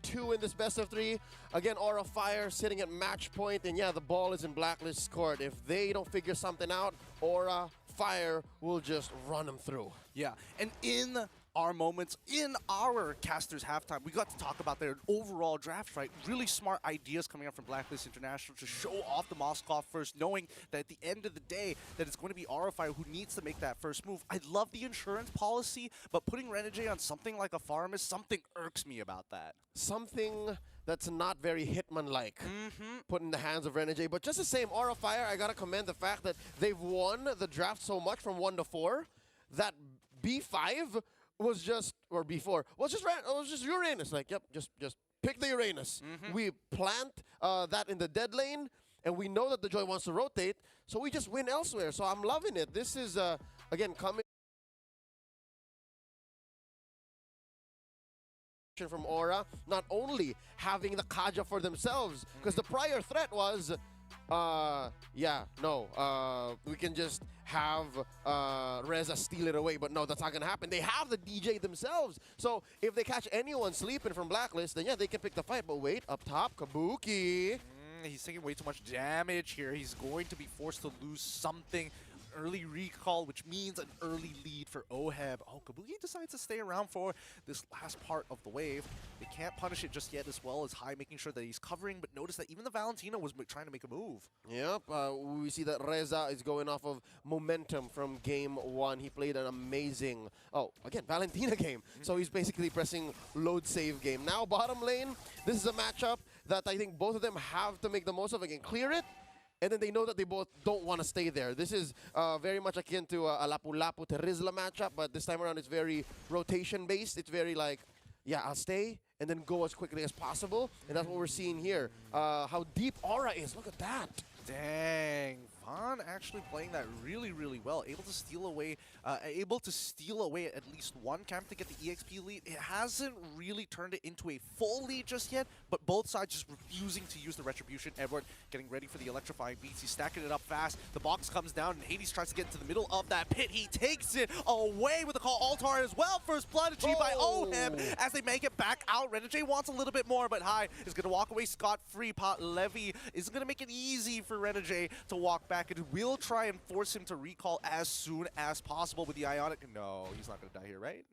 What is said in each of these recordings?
2 in this best of 3. Again, Aura Fire sitting at match point, and yeah, the ball is in Blacklist's court. If they don't figure something out, Aura Fire will just run them through. Yeah, and in our moments, in our casters halftime, we got to talk about their overall draft, right? Really smart ideas coming up from Blacklist International to show off the Moskov first, knowing that at the end of the day, that it's going to be Aura Fire who needs to make that first move. I love the insurance policy, but putting Renegade on something like a farm is something irks me about that. Something that's not very Hitman-like put in the hands of Renegade. But just the same, Aura Fire, I gotta commend the fact that they've won the draft so much from 1 to 4 that B5 was just, or B4, was just Uranus. Like, yep, just pick the Uranus. We plant that in the dead lane, and we know that the Joy wants to rotate, so we just win elsewhere. So I'm loving it. This is, again, coming from Aura, not only having the Kaja for themselves, because the prior threat was, we can just have Reza steal it away, but no, that's not gonna happen. They have the DJ themselves, so if they catch anyone sleeping from Blacklist, then yeah, they can pick the fight. But wait, up top, Kabuki. He's taking way too much damage here. He's going to be forced to lose something. Early recall, which means an early lead for Oheb. Oh, Kabuki decides to stay around for this last part of the wave. They can't punish it just yet, as well as High making sure that he's covering, but notice that even the Valentino was trying to make a move. Yep, we see that Reza is going off of momentum from game 1. He played an amazing, Valentina game. So he's basically pressing load save game. Now bottom lane, this is a matchup that I think both of them have to make the most of. Again, clear it, and then they know that they both don't want to stay there. This is very much akin to a Lapu-Lapu Terizla matchup, but this time around it's very rotation-based. It's very like, yeah, I'll stay and then go as quickly as possible. And that's what we're seeing here. How deep Aura is. Look at that. Dang, Vaughn actually playing that really, really well. Able to steal away at least one camp to get the EXP lead. It hasn't really turned it into a full lead just yet, but both sides just refusing to use the Retribution. Edward getting ready for the electrifying beats. He's stacking it up fast. The box comes down, and Hades tries to get into the middle of that pit. He takes it away with the call Altar as well. First blood achieved by Oheb as they make it back out. Renegade wants a little bit more, but High is going to walk away scot-free. Pot Levy is going to make it easy for Renegade to walk back, and will try and force him to recall as soon as possible with the Ionic. No, he's not going to die here, right?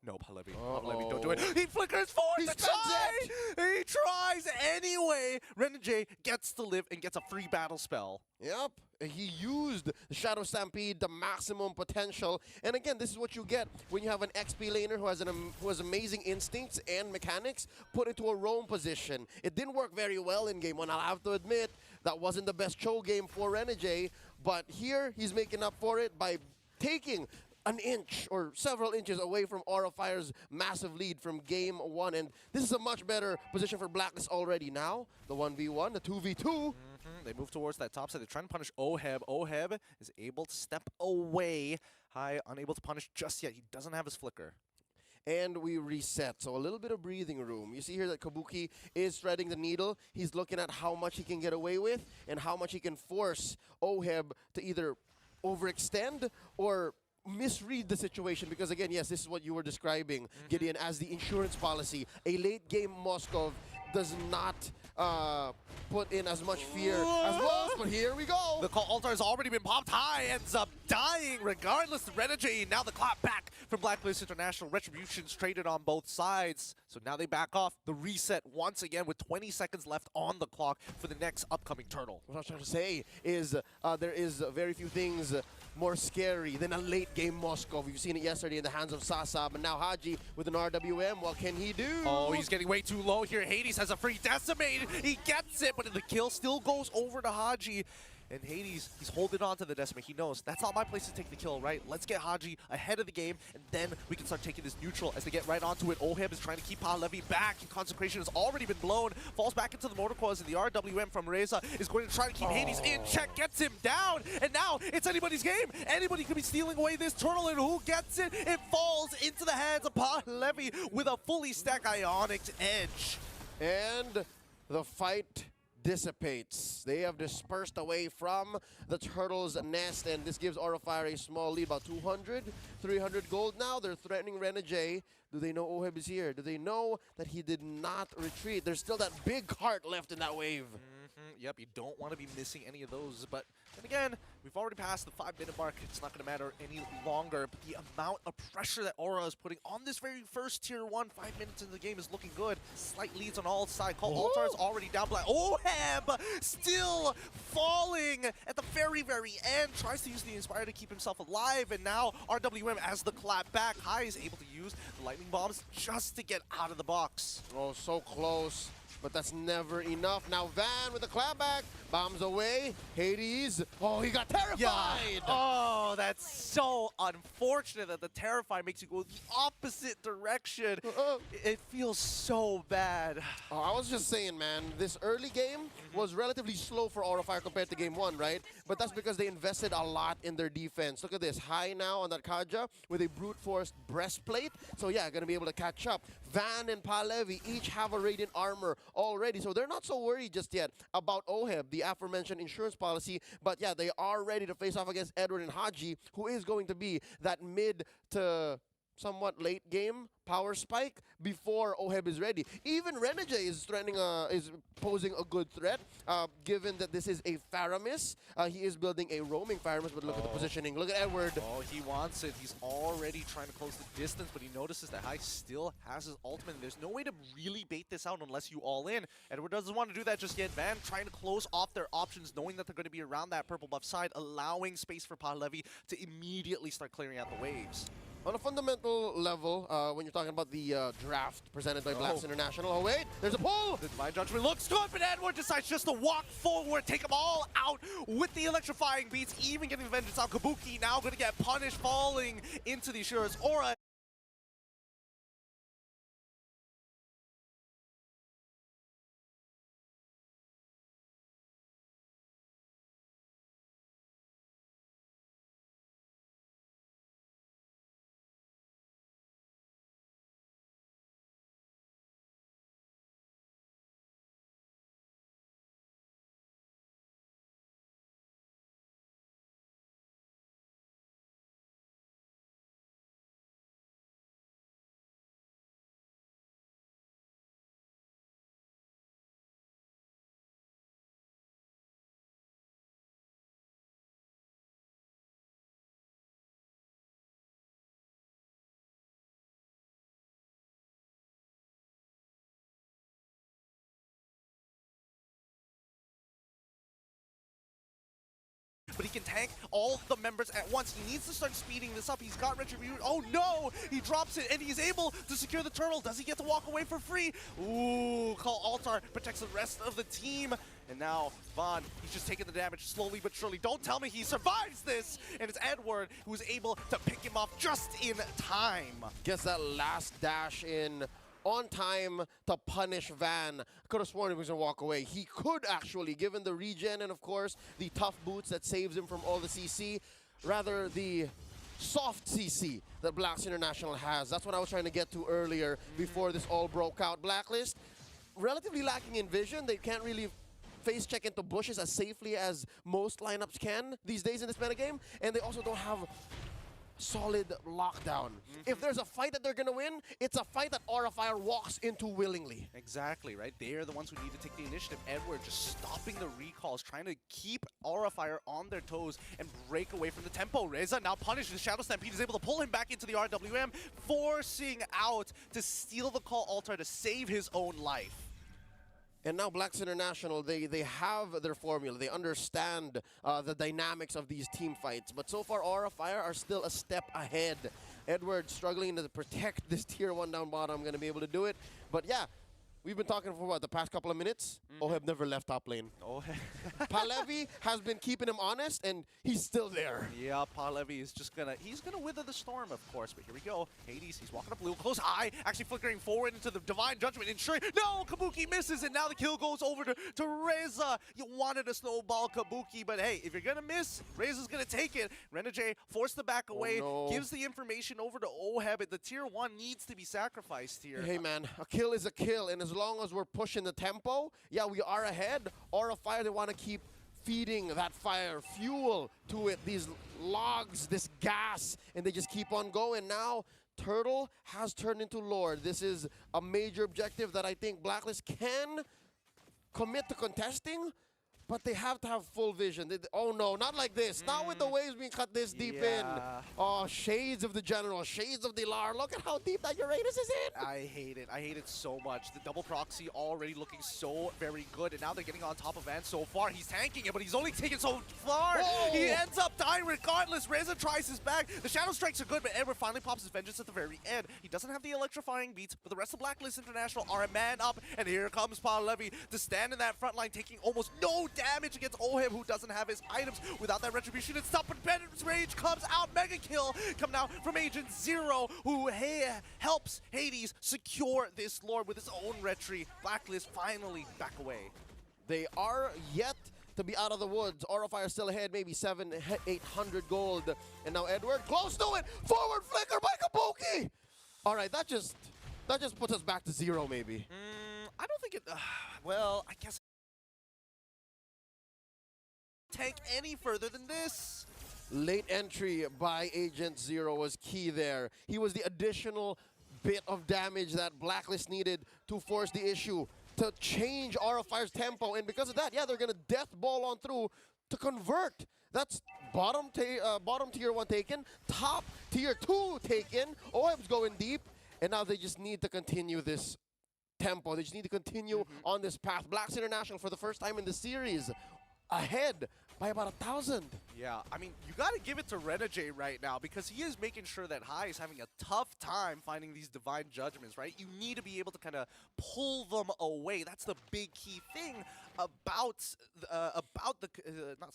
No, Palevi. Palevi, don't do it. He flickers forward to try! He tries anyway! Renegade gets to live and gets a free battle spell. Yep, he used the Shadow Stampede, the maximum potential. And again, this is what you get when you have an XP laner who has amazing instincts and mechanics put into a roam position. It didn't work very well in game 1. I'll have to admit, that wasn't the best Cho game for Renegade, but here he's making up for it by taking an inch or several inches away from Aura Fire's massive lead from game 1. And this is a much better position for Blacklist already. Now, the 1v1, the 2v2. They move towards that top side. They're trying to punish Oheb. Oheb is able to step away. High, unable to punish just yet. He doesn't have his flicker. And we reset, so a little bit of breathing room. You see here that Kabuki is threading the needle. He's looking at how much he can get away with and how much he can force Oheb to either overextend or misread the situation, because again, yes, this is what you were describing, Gideon, as the insurance policy. A late game Moskov does not put in as much fear as most, but here we go. The call Altar has already been popped. High ends up dying regardless of Renegade. Now the clap back from Blacklist International. Retributions traded on both sides. So now they back off. The reset once again with 20 seconds left on the clock for the next upcoming turtle. What I was trying to say is there is very few things more scary than a late game Moskov. We've seen it yesterday in the hands of Sasa, but now Haji with an RWM. What can he do? Oh, he's getting way too low here. Hades has a free decimate. He gets it, but the kill still goes over to Haji. And Hades, he's holding on to the decimate. He knows, that's not my place to take the kill, right? Let's get Haji ahead of the game, and then we can start taking this neutral as they get right onto it. Oheb is trying to keep Palevi back, and Consecration has already been blown. Falls back into the motor coils, and the RWM from Reza is going to try to keep Hades in check, gets him down, and now it's anybody's game. Anybody could be stealing away this turtle, and who gets it? It falls into the hands of Palevi with a fully stacked Ionic Edge. And the fight dissipates. They have dispersed away from the Turtles' nest, and this gives Aurafire a small lead, about 200, 300 gold now. They're threatening Renegade. Do they know Oheb is here? Do they know that he did not retreat? There's still that big heart left in that wave. Yep, you don't want to be missing any of those. But then again, we've already passed the 5-minute mark. It's not going to matter any longer. But the amount of pressure that Aura is putting on this very first Tier 1, 5 minutes into the game is looking good. Slight leads on all sides. Call Altar is already down. Black. Oheb still falling at the very, very end. Tries to use the Inspire to keep himself alive. And now RWM, as the clap back high, is able to use the Lightning Bombs just to get out of the box. Oh, so close. But that's never enough. Now Van with the clapback, bombs away. Hades, oh, he got terrified. Yeah. Oh, that's so unfortunate that the Terrify makes you go the opposite direction. It feels so bad. Oh, I was just saying, man, this early game was relatively slow for Aurafire compared to game 1, right? But that's because they invested a lot in their defense. Look at this, high now on that Kaja with a brute force breastplate. So yeah, gonna be able to catch up. Van and Palevi each have a radiant armor already, so they're not so worried just yet about Oheb, the aforementioned insurance policy. But yeah, they are ready to face off against Edward and Haji, who is going to be that mid to somewhat late game power spike before Oheb is ready. Even Renegade is posing a good threat, given that this is a Faramis. He is building a roaming Faramis, but look at the positioning. Look at Edward. Oh, he wants it. He's already trying to close the distance, but he notices that High still has his ultimate. And there's no way to really bait this out unless you all in. Edward doesn't want to do that just yet. Van trying to close off their options, knowing that they're going to be around that purple buff side, allowing space for Pahlevi to immediately start clearing out the waves. On a fundamental level, when you're talking about the draft presented by Blacks International, oh wait, there's a pull! The Divine Judgment looks good, but Edward decides just to walk forward, take them all out with the electrifying beats, even getting the Vengeance out. Kabuki now going to get punished, falling into the Asura's aura. But he can tank all the members at once. He needs to start speeding this up. He's got Retribution. Oh no! He drops it and he's able to secure the turtle. Does he get to walk away for free? Ooh, Call Altar protects the rest of the team. And now Vaughn, he's just taking the damage slowly but surely. Don't tell me he survives this! And it's Edward who's able to pick him off just in time. Gets that last dash in on time to punish Van. Could have sworn he was going to walk away. He could actually, given the regen and of course the tough boots that saves him from all the CC, rather the soft CC that Blacks International has. That's what I was trying to get to earlier before this all broke out. Blacklist, relatively lacking in vision. They can't really face check into bushes as safely as most lineups can these days in this metagame, and they also don't have solid lockdown. If there's a fight that they're gonna win, it's a fight that Aurafire walks into willingly. Exactly, right? They are the ones who need to take the initiative. Edward just stopping the recalls, trying to keep Aurafire on their toes and break away from the tempo. Reza now punished. The Shadow Stampede is able to pull him back into the RWM, forcing out to steal the Call Altar to save his own life. And now Blacks International, they have their formula. They understand the dynamics of these team fights. But so far, Aurafire are still a step ahead. Edward struggling to protect this tier 1 down bottom, going to be able to do it. But yeah, we've been talking for what, the past couple of minutes? Oheb never left top lane. Palevi has been keeping him honest, and he's still there. Yeah, Palevi is just he's gonna wither the storm, of course. But here we go. Hades, he's walking up a little close, high, actually flickering forward into the Divine Judgment, ensuring, no, Kabuki misses, and now the kill goes over to Reza. You wanted to snowball Kabuki, but hey, if you're gonna miss, Reza's gonna take it. Renegade forced the back away, gives the information over to Oheb. The tier 1 needs to be sacrificed here. Hey man, a kill is a kill, and as long as we're pushing the tempo, yeah, we are ahead. Aura Fire, they want to keep feeding that fire fuel to it, these logs, this gas, and they just keep on going. Now, Turtle has turned into Lord. This is a major objective that I think Blacklist can commit to contesting, but they have to have full vision. Oh no, not like this. Not with the waves being cut this deep in. Oh, shades of the General, shades of the Lar. Look at how deep that Uranus is in. I hate it. I hate it so much. The double proxy already looking so very good, and now they're getting on top of Van so far. He's tanking it, but he's only taken so far. Whoa. He ends up dying regardless. Reza tries his back. The Shadow Strikes are good, but Edward finally pops his Vengeance at the very end. He doesn't have the electrifying beats, but the rest of Blacklist International are a man up, and here comes Paul Levy to stand in that front line, taking almost no damage against Oheb, who doesn't have his items. Without that retribution, it's up, but Bennett's Rage comes out. Mega kill coming out from Agent Zero, who helps Hades secure this Lord with his own retry. Blacklist finally back away. They are yet to be out of the woods. Aura Fire still ahead, maybe 800 gold. And now Edward, close to it. Forward flicker by Kabuki. All right, that just puts us back to 0, maybe. I don't think it. Well, I guess tank any further than this. Late entry by Agent Zero was key there. He was the additional bit of damage that Blacklist needed to force the issue, to change Aura Fire's tempo. And because of that, yeah, they're going to death ball on through to convert. That's bottom tier 1 taken, top tier 2 taken. Oheb's going deep, and now they just need to continue this tempo. They just need to continue on this path. Blacks International, for the first time in the series, ahead by about 1,000. Yeah, I mean, you got to give it to Renegade right now, because he is making sure that High is having a tough time finding these divine judgments, right? You need to be able to kind of pull them away. That's the big key thing about the not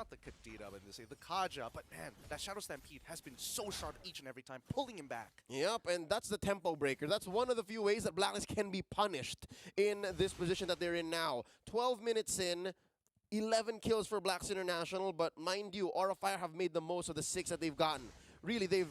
the Kadita, but the Kaja, but man, that Shadow Stampede has been so sharp each and every time, pulling him back. Yep, and that's the tempo breaker. That's one of the few ways that Blacklist can be punished in this position that they're in now. 12 minutes in, 11 kills for Blacks International, but mind you, Aura Fire have made the most of the 6 that they've gotten. Really, they've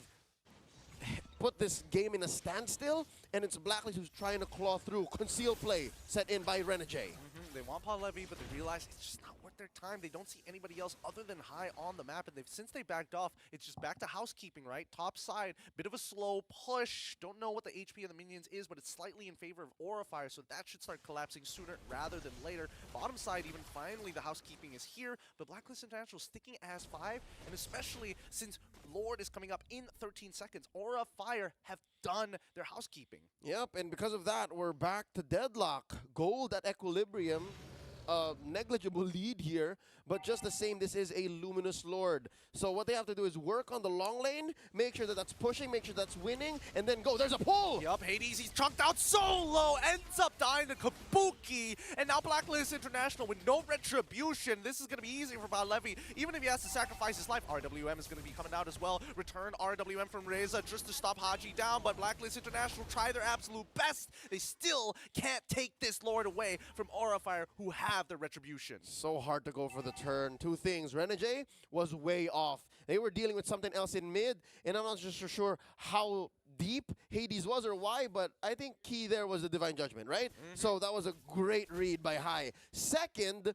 put this game in a standstill, and it's Blacklist who's trying to claw through. Concealed play set in by Renegade. They want Paul Levy, but they realize it's just not worth their time. They don't see anybody else other than High on the map, and since they backed off, it's just back to housekeeping, right? Top side, bit of a slow push. Don't know what the HP of the minions is, but it's slightly in favor of Aura Fire, so that should start collapsing sooner rather than later. Bottom side, even finally, the housekeeping is here, but Blacklist International sticking as 5, and especially since Lord is coming up in 13 seconds, Aura Fire have done their housekeeping. Yep, and because of that, we're back to deadlock. Gold at equilibrium. Negligible lead here, but just the same, this is a Luminous Lord. So what they have to do is work on the long lane, make sure that that's pushing, make sure that's winning, and then go. There's a pull! Yup, Hades, he's chunked out so low, ends up dying to Kabuki, and now Blacklist International with no retribution. This is going to be easy for Levy. Even if he has to sacrifice his life, RWM is going to be coming out as well. Return RWM from Reza just to stop Haji down, but Blacklist International try their absolute best. They still can't take this Lord away from Aura Fire, who have their retribution. So hard to go for the turn. Two things. Renegade was way off. They were dealing with something else in mid, and I'm not just sure how deep Hades was or why, but I think key there was the Divine Judgment, right? So that was a great read by High. Second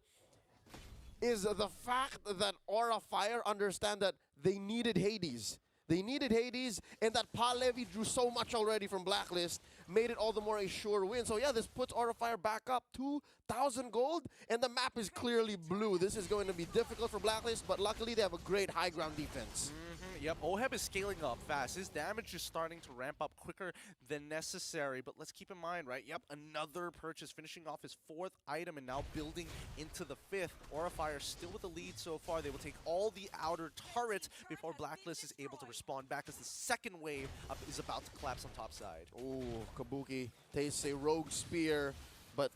is the fact that Aura Fire understand that they needed Hades. They needed Hades, and that Pa Levy drew so much already from Blacklist, made it all the more a sure win. So yeah, this puts Aura Fire back up 2,000 gold, and the map is clearly blue. This is going to be difficult for Blacklist, but luckily they have a great high ground defense. Yep, Oheb is scaling up fast. His damage is starting to ramp up quicker than necessary, but let's keep in mind, right? Yep, another purchase, finishing off his 4th item and now building into the 5th. Aura Fire still with the lead so far. They will take all the outer turrets before Blacklist is able to respond back as the second wave is about to collapse on top side. Ooh, Kabuki tastes a rogue spear, but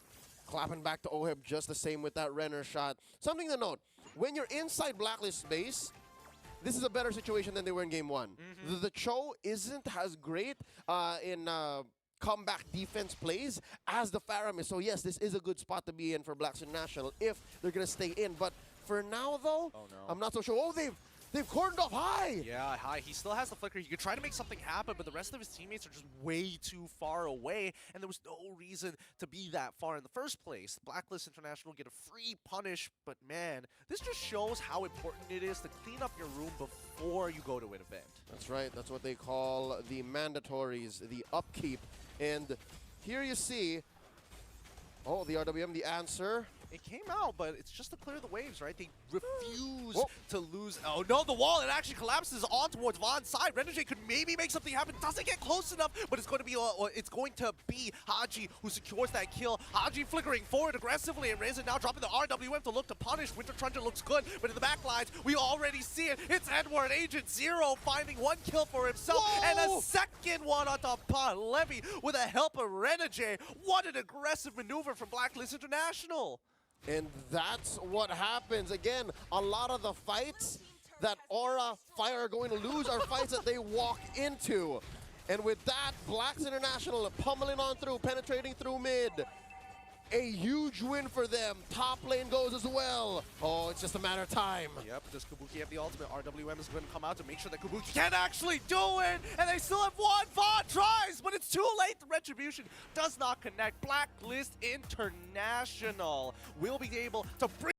clapping back to Oheb just the same with that Renner shot. Something to note, when you're inside Blacklist space, this is a better situation than they were in Game 1. The Cho isn't as great in comeback defense plays as the Pharom is. So yes, this is a good spot to be in for Blacks International if they're going to stay in. But for now, though, I'm not so sure. Oh, They've cordoned off high. Yeah, high. He still has the flicker. He could try to make something happen, but the rest of his teammates are just way too far away, and there was no reason to be that far in the first place. Blacklist International get a free punish, but man, this just shows how important it is to clean up your room before you go to an event. That's right. That's what they call the mandatories, the upkeep. And here you see, oh, the RWM, the answer. It came out, but it's just to clear the waves, right? They refuse Whoa. to lose. Oh no, the wall, it actually collapses on towards Von's side. Renegade could maybe make something happen. Doesn't get close enough, but it's going to be Haji who secures that kill. Haji flickering forward aggressively, and Reza now dropping the RWM to look to punish. Winter Truncheon looks good, but in the back lines, we already see it. It's Edward Agent Zero finding one kill for himself, and a second one on top of Levy with the help of Renegade. What an aggressive maneuver from Blacklist International. And that's what happens. Again, a lot of the fights that Aura Fire are going to lose are fights that they walk into. And with that, Blacks International pummeling on through, penetrating through mid. A huge win for them. Top lane goes as well. Oh, it's just a matter of time. Yep, does Kabuki have the ultimate? RWM is going to come out to make sure that Kabuki can actually do it. And they still have one. Vaughn tries, but it's too late. The retribution does not connect. Blacklist International will be able to bring